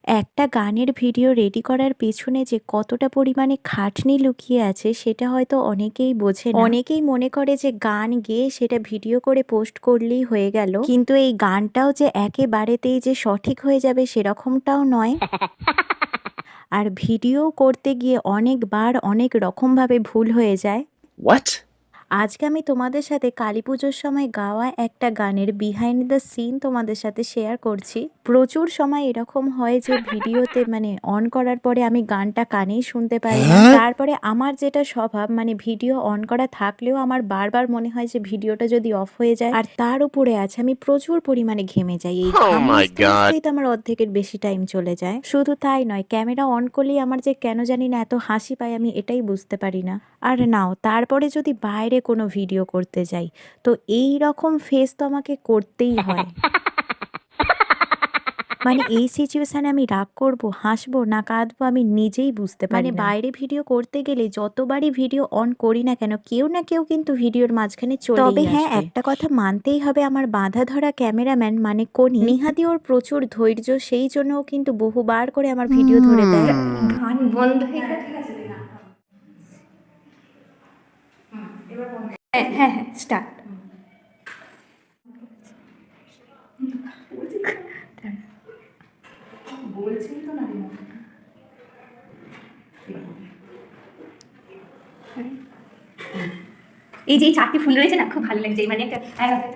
একটা গানের video ready করার পেছনে যে কতটা পরিমাণে খাটনি লুকিয়ে আছে সেটা হয়তো অনেকেই বোঝে না। অনেকেই মনে করে যে গান গেয়ে সেটা ভিডিও করে পোস্ট করলেই হয়ে গেল, কিন্তু এই গানটাও যে একেবারেতেই যে সঠিক হয়ে যাবে সেরকমটাও নয়। আর ভিডিও করতে গিয়ে অনেকবার অনেক রকমভাবে ভুল হয়ে যায়। What? আজকে আমি তোমাদের সাথে কালীপুজোর সময় গাওয়া একটা গানের বিহাইন্ড দ্য সিন তোমাদের সাথে শেয়ার করছি। প্রচুর সময় এরকম হয় যে ভিডিওতে অন করার পরে আমি গানটা কানেই শুনতে পাই না। তারপরে আমার যেটা স্বভাব, ভিডিও অন করা থাকলেও আমার বারবার মনে হয় যে ভিডিওটা যদি অফ হয়ে যায়। আর তার উপরে আছে আমি প্রচুর পরিমাণে ঘেমে যাই। এই Oh ঘাম my মুছতে God. মুছতেই তো আমার অর্ধেকের বেশি টাইম চলে যায়। শুধু তাই নয়, ক্যামেরা অন করলেই আমার যে কেন জানি না এত হাসি পায় আমি এটাই বুঝতে পারি না। আর নাও তারপরে যদি বাইরে কোনো ভিডিও করতে যাই তো এই রকম ফেস তো আমাকে করতেই হয়। এই সিচুয়েশনে আমি রাগ করব, হাসবো না কাঁদবো আমি নিজেই বুঝতে পারি না। বাইরে ভিডিও করতে গেলে যতবারই ভিডিও অন করি না কেন কেউ না কেউ কিন্তু ভিডিওর মাঝখানে চলেই আসবে। তবে হ্যাঁ, একটা কথা মানতেই হবে, আমার বাঁধা ধরা ক্যামেরাম্যান কোনি নিহাতি ওর প্রচুর ধৈর্য, সেই জন্য ও কিন্তু বহুবার করে আমার ভিডিও ধরে দেয়। গান বন্ধ হয়ে গেল। হ্যাঁ হ্যাঁ হ্যাঁ স্টার্ট। এই যে এই চারটি ফুল রয়েছে না, খুব ভালো লাগছে। একটা